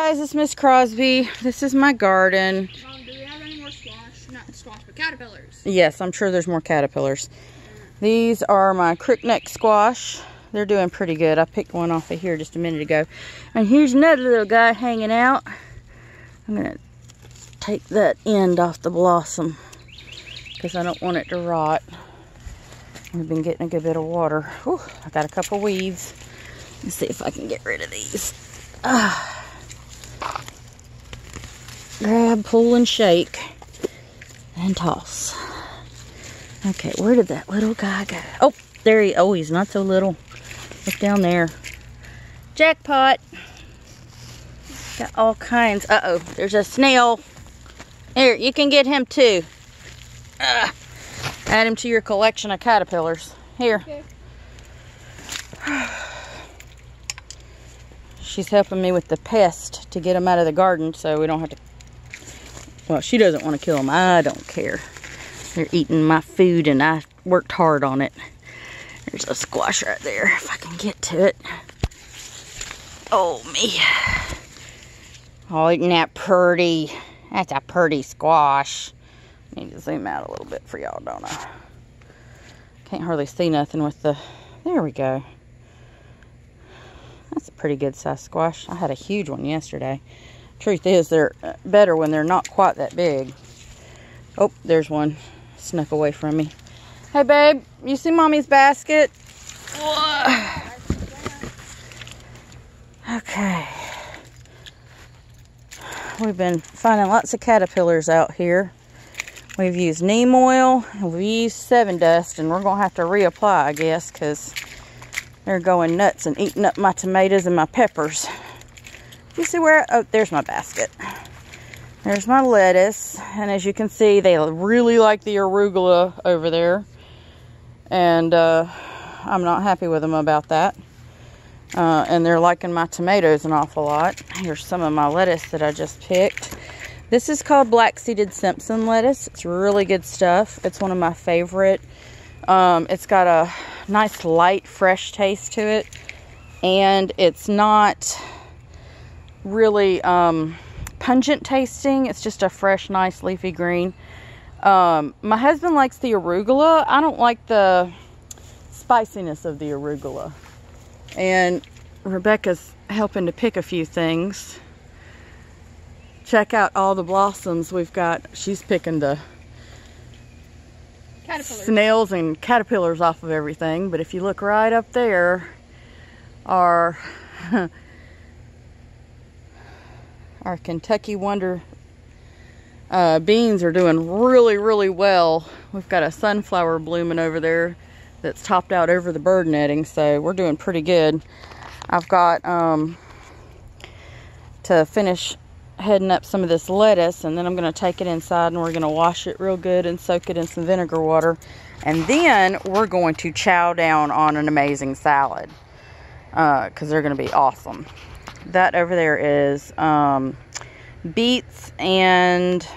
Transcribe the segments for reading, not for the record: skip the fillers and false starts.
guys, it's Miss Crosby. This is my garden. Mom, do we have any more squash? Not squash, but caterpillars. Yes, I'm sure there's more caterpillars. These are my crookneck squash. They're doing pretty good. I picked one off of here just a minute ago. And here's another little guy hanging out. I'm going to take that end off the blossom because I don't want it to rot. We've been getting a good bit of water. Whew, I got a couple weeds. Let's see if I can get rid of these. Grab, pull, and shake. And toss. Okay, where did that little guy go? Oh, there he, oh, he's not so little. Look down there. Jackpot. Got all kinds. Uh-oh, there's a snail. Here, you can get him too. Add him to your collection of caterpillars. Here. Okay. She's helping me with the pest to get them out of the garden so we don't have to. Well, she doesn't want to kill them. I don't care. They're eating my food and I worked hard on it. There's a squash right there if I can get to it. Oh, me. Oh, isn't that pretty? That's a pretty squash. Need to zoom out a little bit for y'all, don't I? Can't hardly see nothing with the... There we go. That's a pretty good size squash. I had a huge one yesterday. Truth is, they're better when they're not quite that big. Oh, there's one. Snuck away from me. Hey, babe. You see Mommy's basket? Okay. We've been finding lots of caterpillars out here. We've used neem oil, and we've used 7 Dust, and we're going to have to reapply, I guess, because they're going nuts and eating up my tomatoes and my peppers. You see where? Oh, there's my basket. There's my lettuce, and as you can see, they really like the arugula over there, and I'm not happy with them about that. And they're liking my tomatoes an awful lot. Here's some of my lettuce that I just picked. This is called black-seeded Simpson lettuce. It's really good stuff. It's one of my favorite. It's got a nice light, fresh taste to it, and it's not really pungent tasting. It's just a fresh, nice leafy green. My husband likes the arugula. I don't like the spiciness of the arugula. And Rebecca's helping to pick a few things. Check out all the blossoms we've got. She's picking the snails and caterpillars off of everything. But if you look right up there, our Kentucky Wonder beans are doing really, really well. We've got a sunflower blooming over there that's topped out over the bird netting, so we're doing pretty good. I've got to finish heading up some of this lettuce, and then I'm going to take it inside and we're going to wash it real good and soak it in some vinegar water, and then we're going to chow down on an amazing salad because they're going to be awesome. That over there is beets and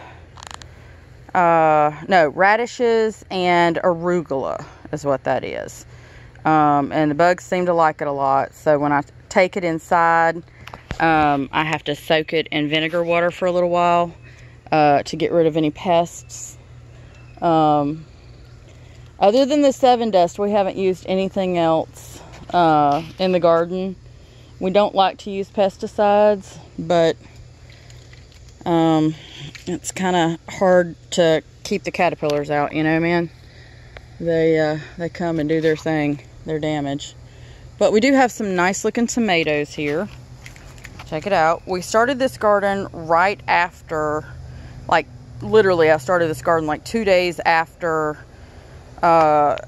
radishes and arugula is what that is. And the bugs seem to like it a lot, so when I take it inside, I have to soak it in vinegar water for a little while to get rid of any pests. Other than the 7 Dust, we haven't used anything else in the garden. We don't like to use pesticides, but it's kind of hard to keep the caterpillars out, you know, man. They come and do their thing, their damage. But we do have some nice looking tomatoes here. Check it out. We started this garden right after, like literally I started this garden like 2 days after the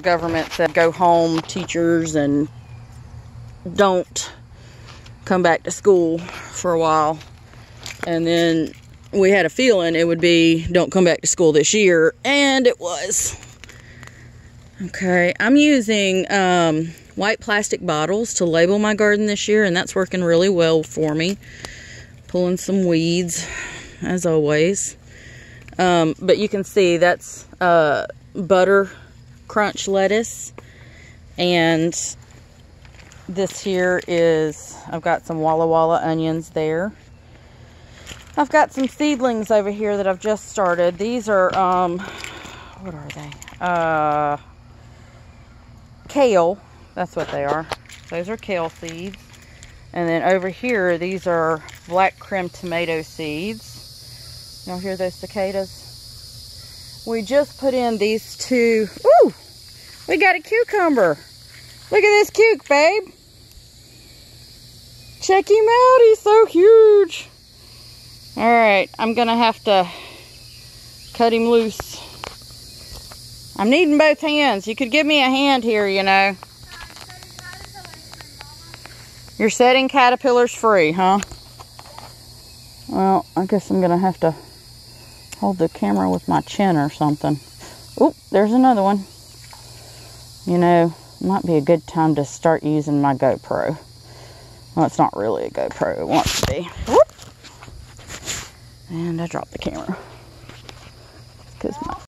government said go home, teachers, and don't come back to school for a while. And then we had a feeling it would be don't come back to school this year, and it was. Okay, I'm using white plastic bottles to label my garden this year, and that's working really well for me. Pulling some weeds, as always. But you can see that's butter crunch lettuce, and this here is, I've got some Walla Walla onions there. I've got some seedlings over here that I've just started. These are, what are they? Kale. That's what they are. Those are kale seeds. And then over here, these are black creme tomato seeds. Y'all hear those cicadas? We just put in these two. Ooh! We got a cucumber. Look at this cuke, babe. Check him out. He's so huge. Alright, I'm going to have to cut him loose. I'm needing both hands. You could give me a hand here, you know. You're setting caterpillars free, huh? Well, I guess I'm going to have to hold the camera with my chin or something. Oop, there's another one. You know, might be a good time to start using my GoPro. Well, it's not really a GoPro. It wants to be. Whoop. And I dropped the camera.